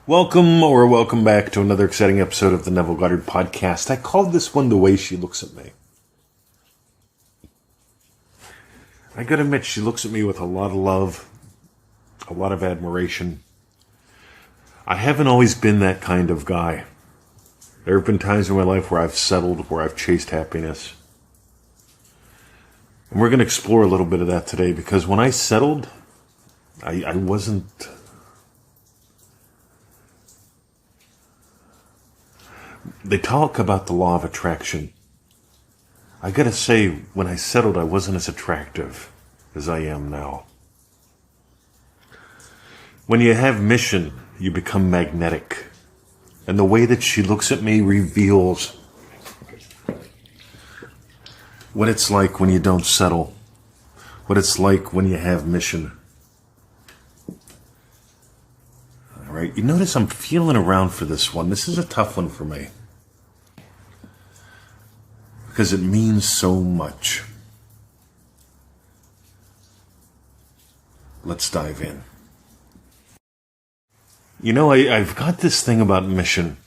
Welcome back to another exciting episode of the Neville Goddard podcast. I called this one The Way She Looks at Me. I gotta admit, she looks at me with a lot of love, a lot of admiration. I haven't always been that kind of guy. There have been times in my life where I've settled, where I've chased happiness. And we're gonna explore a little bit of that today, because when I settled, I wasn't... They talk about the law of attraction. I gotta say, when I settled, I wasn't as attractive as I am now. When you have mission, you become magnetic. And the way that she looks at me reveals what it's like when you don't settle. What it's like when you have mission. Alright, you notice I'm feeling around for this one. This is a tough one for me. Because it means so much. Let's dive in. You know, I've got this thing about mission.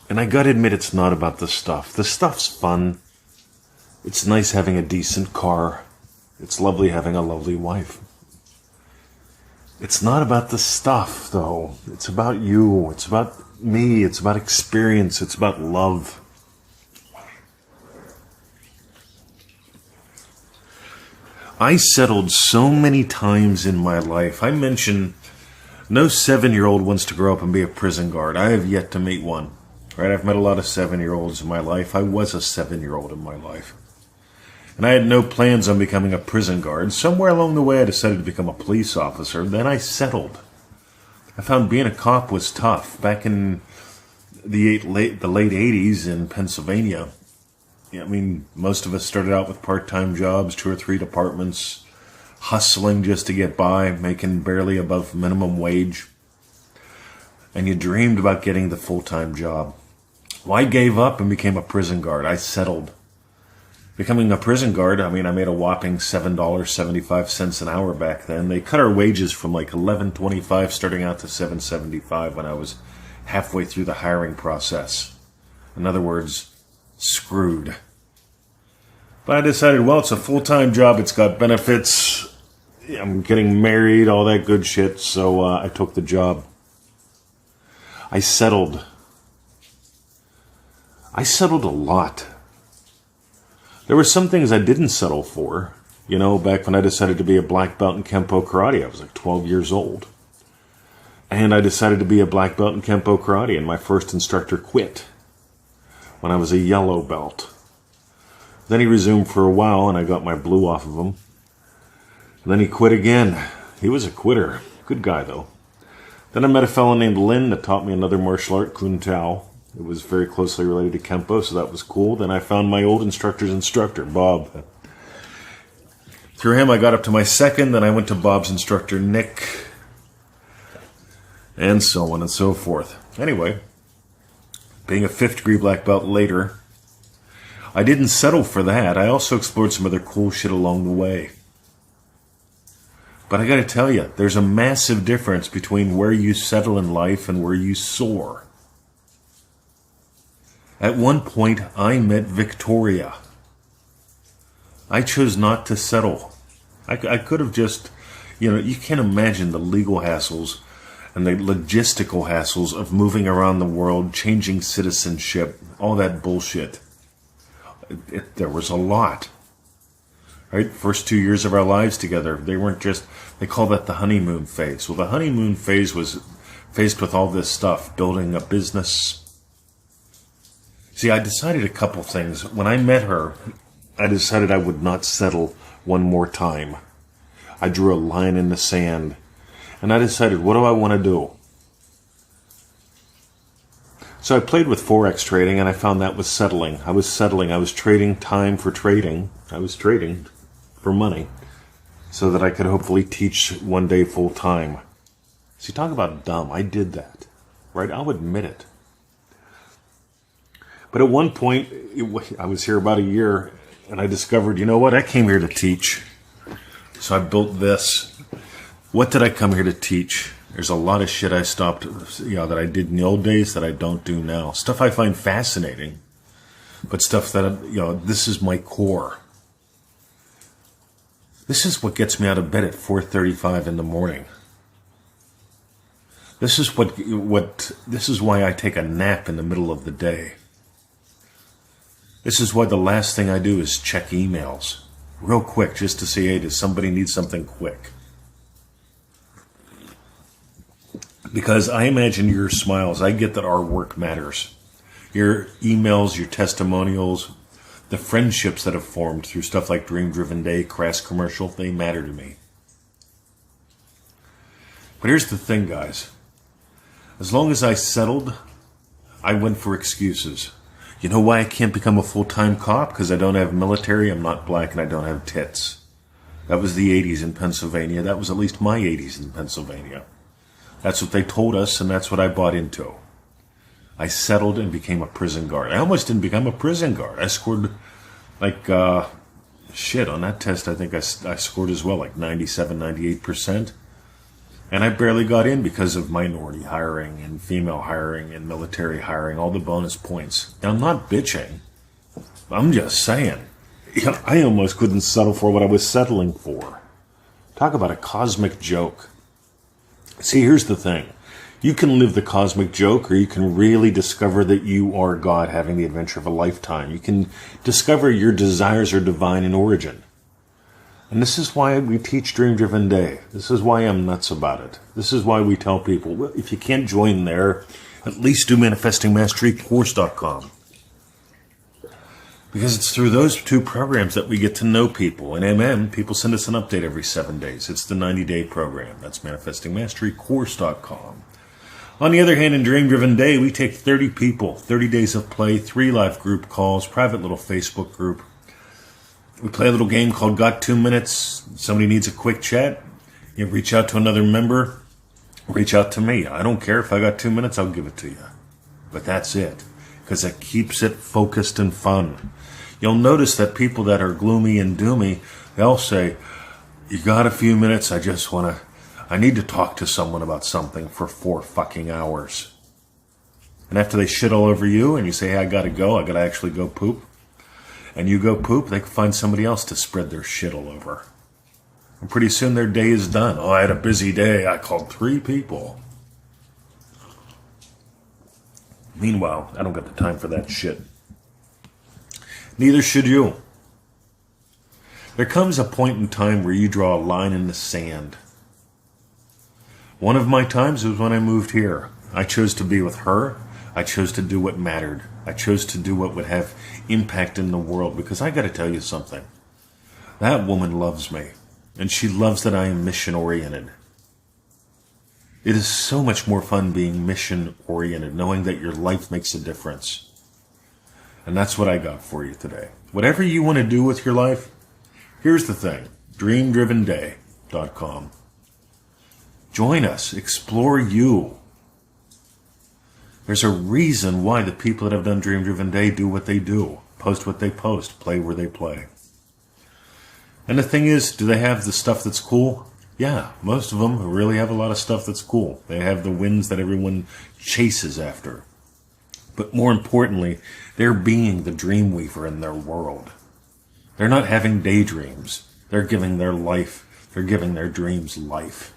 And I gotta admit, it's not about the stuff. The stuff's fun. It's nice having a decent car. It's lovely having a lovely wife. It's not about the stuff, though. It's about you. It's about me. It's about experience. It's about love. I settled so many times in my life. I mentioned no 7-year-old wants to grow up and be a prison guard. I have yet to meet one. Right? I've met a lot of 7-year-olds in my life. I was a 7-year-old in my life. And I had no plans on becoming a prison guard. Somewhere along the way, I decided to become a police officer. Then I settled. I found being a cop was tough. Back in the late 80s in Pennsylvania, I mean, most of us started out with part-time jobs, 2 or 3 departments, hustling just to get by, making barely above minimum wage. And you dreamed about getting the full-time job. Well, I gave up and became a prison guard. I settled. Becoming a prison guard, I mean, I made a whopping $7.75 an hour back then. They cut our wages from like $11.25 starting out to $7.75 when I was halfway through the hiring process. In other words, screwed. But I decided, well, it's a full-time job. It's got benefits. I'm getting married, all that good shit. So I took the job. I settled. I settled a lot. There were some things I didn't settle for. You know, back when I decided to be a black belt in Kempo Karate, I was like 12 years old. And I decided to be a black belt in Kempo Karate, and my first instructor quit when I was a yellow belt. Then he resumed for a while, and I got my blue off of him. And then he quit again. He was a quitter. Good guy, though. Then I met a fellow named Lin that taught me another martial art, Kun Tao. It was very closely related to Kempo, so that was cool. Then I found my old instructor's instructor, Bob. Through him, I got up to my second. Then I went to Bob's instructor, Nick. And so on and so forth. Anyway, being a 5th degree black belt later, I didn't settle for that. I also explored some other cool shit along the way. But I gotta tell you, there's a massive difference between where you settle in life and where you soar. At one point, I met Victoria. I chose not to settle. I could have just, you can't imagine the legal hassles and the logistical hassles of moving around the world, changing citizenship, all that bullshit. There was a lot. Right? First 2 years of our lives together, they call that the honeymoon phase. Well, the honeymoon phase was faced with all this stuff, building a business. See, I decided a couple things. When I met her, I decided I would not settle one more time. I drew a line in the sand. And I decided, what do I want to do? So I played with Forex trading, and I found that was settling. I was settling. I was trading time for trading. I was trading for money so that I could hopefully teach one day full time. See, talk about dumb. I did that. Right? I'll admit it. But at one point, I was here about a year, and I discovered, you know what? I came here to teach. So I built this. What did I come here to teach? There's a lot of shit I stopped, that I did in the old days that I don't do now. Stuff I find fascinating, but stuff that, this is my core. This is what gets me out of bed at 4:35 in the morning. This is this is why I take a nap in the middle of the day. This is why the last thing I do is check emails real quick just to see, hey, does somebody need something quick? Because I imagine your smiles. I get that our work matters. Your emails, your testimonials, the friendships that have formed through stuff like Dream Driven Day, Crass Commercial, they matter to me. But here's the thing, guys. As long as I settled, I went for excuses. You know why I can't become a full-time cop? Because I don't have military, I'm not black, and I don't have tits. That was the 80s in Pennsylvania. That was at least my 80s in Pennsylvania. That's what they told us, and that's what I bought into. I settled and became a prison guard. I almost didn't become a prison guard. I scored on that test. I think I scored as well, like 97, 98%. And I barely got in because of minority hiring and female hiring and military hiring, all the bonus points. And I'm not bitching. I'm just saying. I almost couldn't settle for what I was settling for. Talk about a cosmic joke. See, here's the thing. You can live the cosmic joke, or you can really discover that you are God having the adventure of a lifetime. You can discover your desires are divine in origin. And this is why we teach Dream Driven Day. This is why I'm nuts about it. This is why we tell people, well, if you can't join there, at least do manifestingmasterycourse.com. Because it's through those two programs that we get to know people. In people send us an update every 7 days. It's the 90-day program. That's manifestingmasterycourse.com. On the other hand, in Dream Driven Day, we take 30 people, 30 days of play, 3 live group calls, private little Facebook group. We play a little game called Got 2 Minutes. Somebody needs a quick chat. You reach out to another member. Reach out to me. I don't care if I got 2 minutes, I'll give it to you. But that's it. Because it keeps it focused and fun. You'll notice that people that are gloomy and doomy, they'll say, you got a few minutes, I need to talk to someone about something for 4 fucking hours. And after they shit all over you and you say, hey, I gotta actually go poop. And you go poop, they can find somebody else to spread their shit all over. And pretty soon their day is done. Oh, I had a busy day. I called 3 people. Meanwhile, I don't got the time for that shit. Neither should you. There comes a point in time where you draw a line in the sand. One of my times was when I moved here. I chose to be with her. I chose to do what mattered. I chose to do what would have impact in the world, because I got to tell you something. That woman loves me, and she loves that I am mission-oriented. It is so much more fun being mission-oriented, knowing that your life makes a difference. And that's what I got for you today. Whatever you want to do with your life, here's the thing. DreamDrivenDay.com. Join us. Explore you. There's a reason why the people that have done Dream Driven Day do what they do, post what they post, play where they play. And the thing is, do they have the stuff that's cool? Yeah, most of them really have a lot of stuff that's cool. They have the wins that everyone chases after. But more importantly, they're being the dream weaver in their world. They're not having daydreams. They're giving their life. They're giving their dreams life.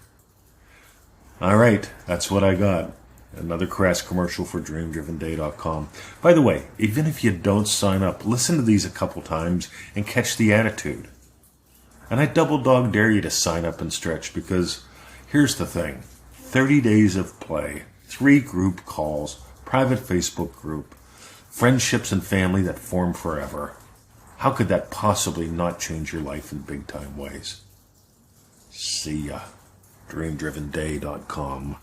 All right, that's what I got. Another crass commercial for DreamDrivenDay.com. By the way, even if you don't sign up, listen to these a couple times and catch the attitude. And I double dog dare you to sign up and stretch, because here's the thing. 30 days of play, 3 group calls, private Facebook group, friendships and family that form forever. How could that possibly not change your life in big time ways? See ya. DreamDrivenDay.com.